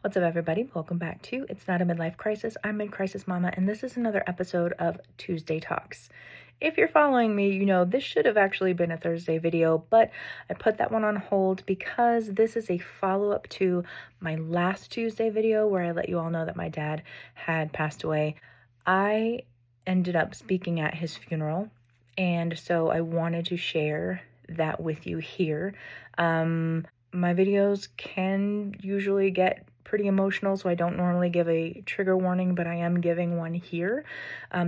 What's up, everybody? Welcome back to It's Not a Midlife Crisis. I'm Mid-Crisis Mama, and this is another episode of Tuesday Talks. If you're following me, you know this should have actually been a Thursday video, but I put that one on hold because this is a follow-up to my last Tuesday video where I let you all know that my dad had passed away. I ended up speaking at his funeral, and so I wanted to share that with you here. My videos can usually get pretty emotional, so I don't normally give a trigger warning, but I am giving one here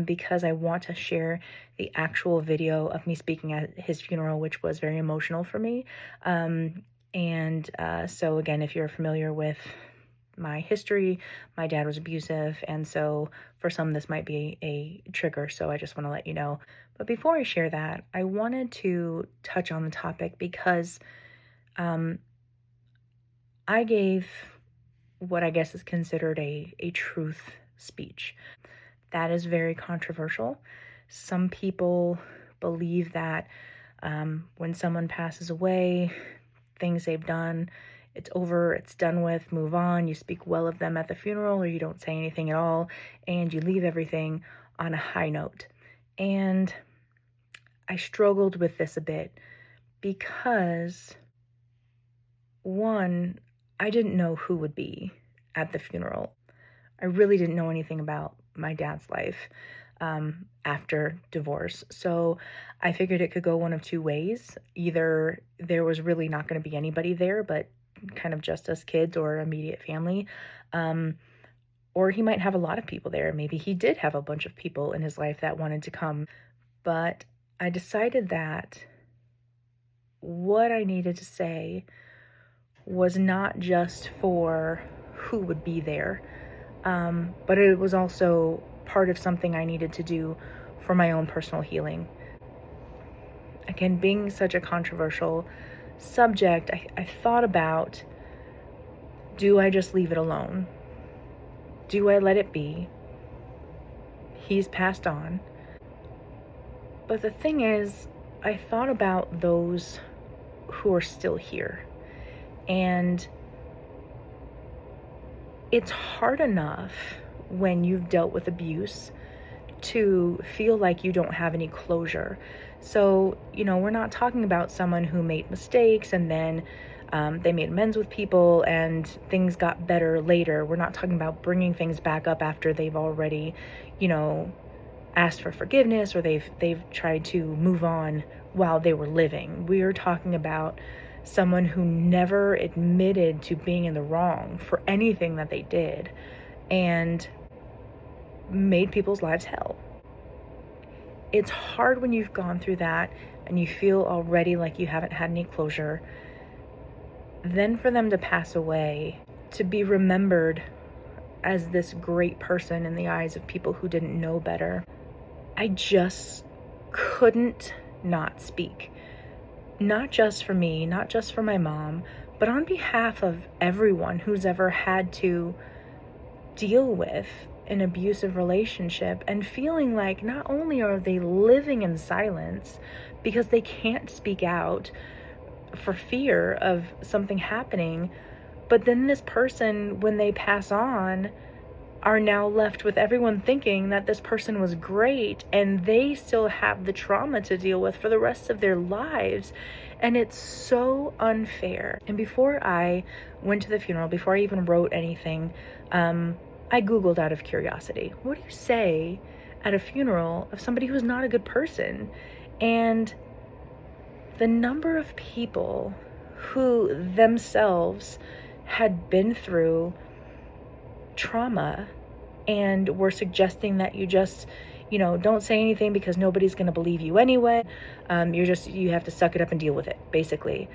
because I want to share the actual video of me speaking at his funeral, which was very emotional for me. So again, if you're familiar with my history, my dad was abusive, and so for some this might be a trigger, so I just want to let you know. But before I share that, I wanted to touch on the topic because I gave what I guess is considered a truth speech. That is very controversial. Some people believe that when someone passes away, things they've done, it's over, it's done with, move on. You speak well of them at the funeral, or you don't say anything at all, and you leave everything on a high note. And I struggled with this a bit because, one, I didn't know who would be at the funeral. I really didn't know anything about my dad's life after divorce. So I figured it could go one of two ways. Either there was really not going to be anybody there, but kind of just us kids or immediate family. Or he might have a lot of people there. Maybe he did have a bunch of people in his life that wanted to come. But I decided that what I needed to say was not just for who would be there, but it was also part of something I needed to do for my own personal healing. Again, being such a controversial subject, I thought about, do I just leave it alone? Do I let it be? He's passed on. But the thing is, I thought about those who are still here. And it's hard enough when you've dealt with abuse to feel like you don't have any closure. So, we're not talking about someone who made mistakes and then they made amends with people and things got better later. We're not talking about bringing things back up after they've already, asked for forgiveness or they've tried to move on while they were living. We are talking about someone who never admitted to being in the wrong for anything that they did and made people's lives hell. It's hard when you've gone through that and you feel already like you haven't had any closure. Then for them to pass away, to be remembered as this great person in the eyes of people who didn't know better, I just couldn't not speak. Not just for me, not just for my mom, but on behalf of everyone who's ever had to deal with an abusive relationship and feeling like not only are they living in silence because they can't speak out for fear of something happening, but then this person, when they pass on, are now left with everyone thinking that this person was great and they still have the trauma to deal with for the rest of their lives. And it's so unfair. And before I went to the funeral, before I even wrote anything, I Googled out of curiosity, what do you say at a funeral of somebody who's not a good person? And the number of people who themselves had been through trauma and were suggesting that you just, don't say anything because nobody's going to believe you anyway. You have to suck it up and deal with it, basically.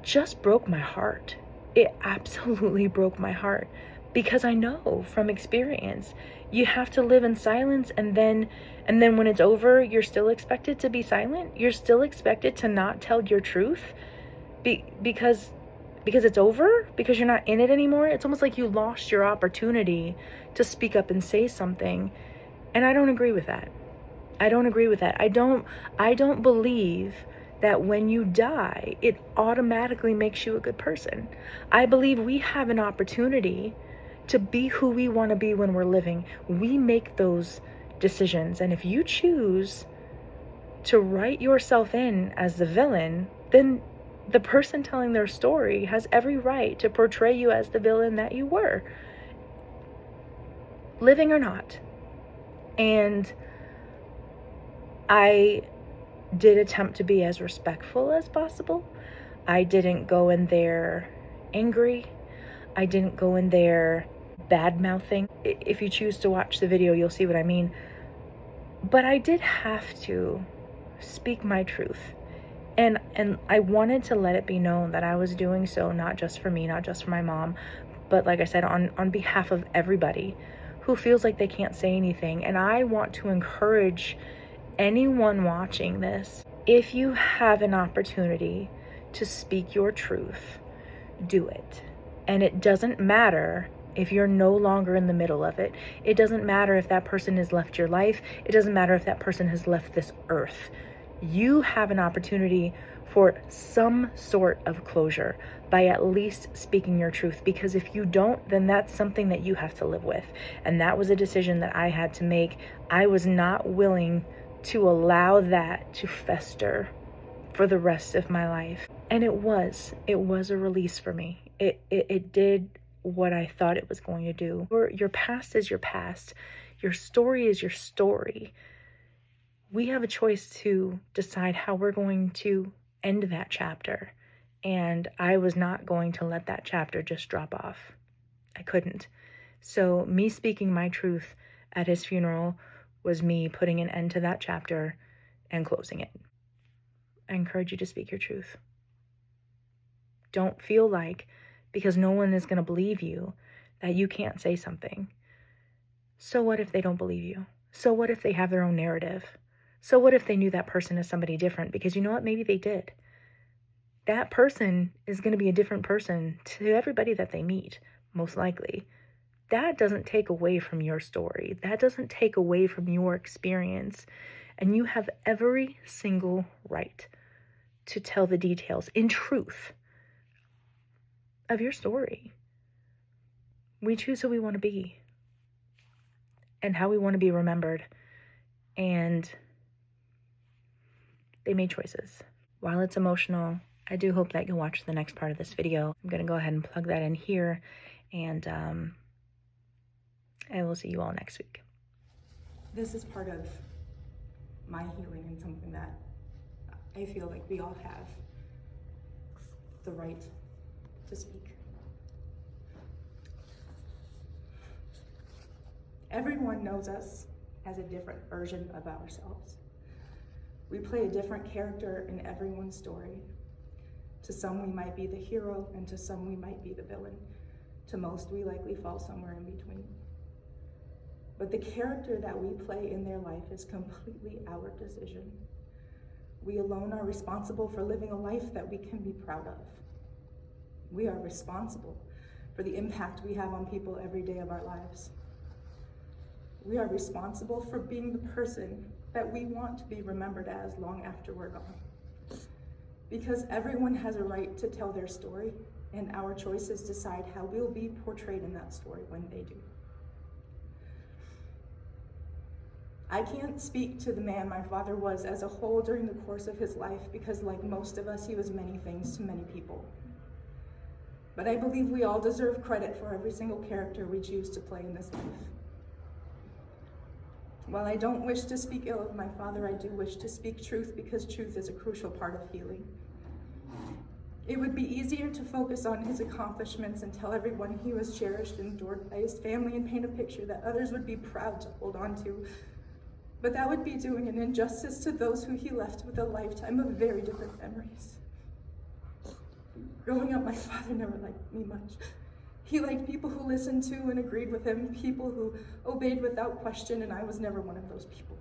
Just broke my heart. It absolutely broke my heart because I know from experience, you have to live in silence and then when it's over, you're still expected to be silent. You're still expected to not tell your truth because it's over, because you're not in it anymore. It's almost like you lost your opportunity to speak up and say something. And I don't agree with that. I don't believe that when you die, it automatically makes you a good person. I believe we have an opportunity to be who we want to be when we're living. We make those decisions. And if you choose to write yourself in as the villain, then the person telling their story has every right to portray you as the villain that you were, living or not. And I did attempt to be as respectful as possible. I didn't go in there angry. I didn't go in there bad-mouthing. If you choose to watch the video, you'll see what I mean. But I did have to speak my truth. And I wanted to let it be known that I was doing so not just for me, not just for my mom, but like I said, on behalf of everybody who feels like they can't say anything. And I want to encourage anyone watching this, if you have an opportunity to speak your truth, do it. And it doesn't matter if you're no longer in the middle of it. It doesn't matter if that person has left your life. It doesn't matter if that person has left this earth. You have an opportunity for some sort of closure by at least speaking your truth, because if you don't, then that's something that you have to live with. And that was a decision that I had to make. I was not willing to allow that to fester for the rest of my life. And it was a release for me. It did what I thought it was going to do. Your past is your past. Your story is your story. We have a choice to decide how we're going to end that chapter. And I was not going to let that chapter just drop off. I couldn't. So me speaking my truth at his funeral was me putting an end to that chapter and closing it. I encourage you to speak your truth. Don't feel like, because no one is going to believe you, that you can't say something. So what if they don't believe you? So what if they have their own narrative? So what if they knew that person as somebody different? Because you know what? Maybe they did. That person is going to be a different person to everybody that they meet, most likely. That doesn't take away from your story. That doesn't take away from your experience. And you have every single right to tell the details in truth of your story. We choose who we want to be and how we want to be remembered. And they made choices. While it's emotional, I do hope that you'll watch the next part of this video. I'm going to go ahead and plug that in here, and I will see you all next week. This is part of my healing and something that I feel like we all have the right to speak. Everyone knows us as a different version of ourselves. We play a different character in everyone's story. To some, we might be the hero, and to some, we might be the villain. To most, we likely fall somewhere in between. But the character that we play in their life is completely our decision. We alone are responsible for living a life that we can be proud of. We are responsible for the impact we have on people every day of our lives. We are responsible for being the person that we want to be remembered as long after we're gone. Because everyone has a right to tell their story, and our choices decide how we'll be portrayed in that story when they do. I can't speak to the man my father was as a whole during the course of his life, because like most of us, he was many things to many people. But I believe we all deserve credit for every single character we choose to play in this life. While I don't wish to speak ill of my father, I do wish to speak truth, because truth is a crucial part of healing. It would be easier to focus on his accomplishments and tell everyone he was cherished and adored by his family and paint a picture that others would be proud to hold on to. But that would be doing an injustice to those who he left with a lifetime of very different memories. Growing up, my father never liked me much. He liked people who listened to and agreed with him, people who obeyed without question, and I was never one of those people.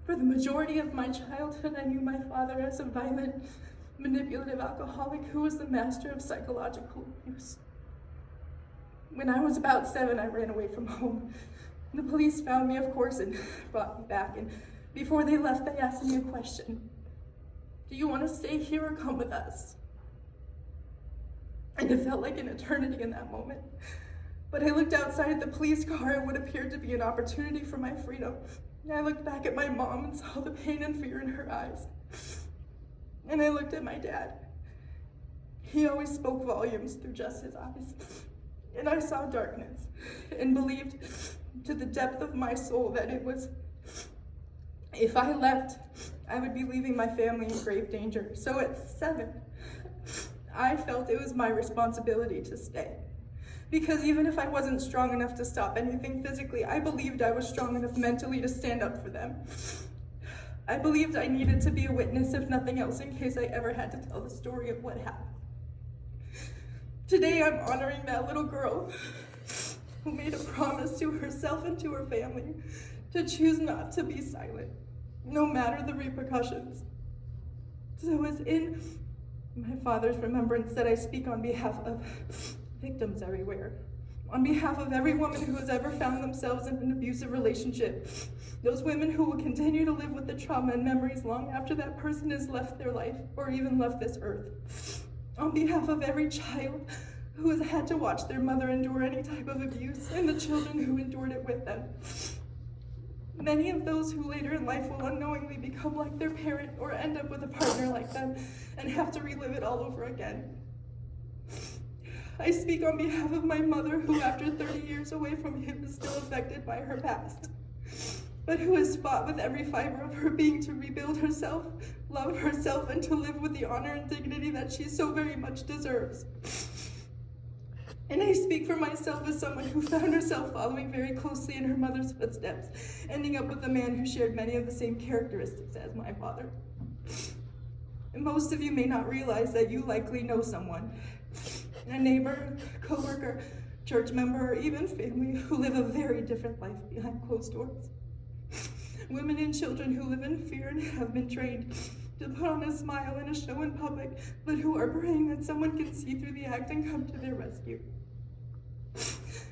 For the majority of my childhood, I knew my father as a violent, manipulative alcoholic who was the master of psychological abuse. When I was about 7, I ran away from home. The police found me, of course, and brought me back, and before they left, they asked me a question. Do you want to stay here or come with us? And it felt like an eternity in that moment. But I looked outside at the police car and what appeared to be an opportunity for my freedom. And I looked back at my mom and saw the pain and fear in her eyes. And I looked at my dad. He always spoke volumes through just his eyes. And I saw darkness and believed to the depth of my soul that it was, if I left, I would be leaving my family in grave danger. So at 7, I felt it was my responsibility to stay. Because even if I wasn't strong enough to stop anything physically, I believed I was strong enough mentally to stand up for them. I believed I needed to be a witness, if nothing else, in case I ever had to tell the story of what happened. Today I'm honoring that little girl who made a promise to herself and to her family to choose not to be silent, no matter the repercussions. So it's in my father's remembrance that I speak on behalf of victims everywhere, on behalf of every woman who has ever found themselves in an abusive relationship, those women who will continue to live with the trauma and memories long after that person has left their life or even left this earth, on behalf of every child who has had to watch their mother endure any type of abuse and the children who endured it with them. Many of those who later in life will unknowingly become like their parent or end up with a partner like them and have to relive it all over again. I speak on behalf of my mother, who after 30 years away from him is still affected by her past, but who has fought with every fiber of her being to rebuild herself, love herself, and to live with the honor and dignity that she so very much deserves. And I speak for myself as someone who found herself following very closely in her mother's footsteps, ending up with a man who shared many of the same characteristics as my father. And most of you may not realize that you likely know someone, a neighbor, coworker, church member, or even family who live a very different life behind closed doors. Women and children who live in fear and have been trained to put on a smile and a show in public, but who are praying that someone can see through the act and come to their rescue.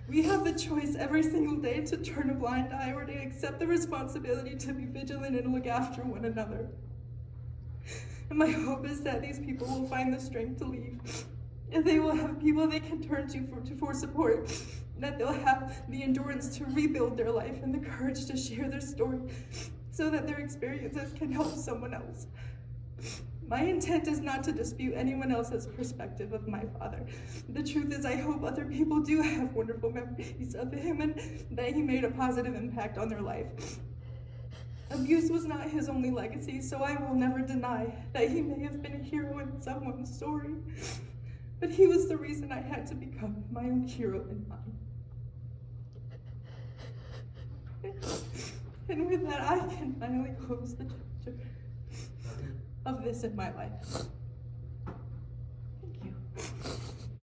We have the choice every single day to turn a blind eye or to accept the responsibility to be vigilant and look after one another. And my hope is that these people will find the strength to leave, and they will have people they can turn to for support, that they'll have the endurance to rebuild their life and the courage to share their story so that their experiences can help someone else. My intent is not to dispute anyone else's perspective of my father. The truth is, I hope other people do have wonderful memories of him and that he made a positive impact on their life. Abuse was not his only legacy, so I will never deny that he may have been a hero in someone's story. But he was the reason I had to become my own hero in mine. And with that, I can finally close the chapter of this in my life.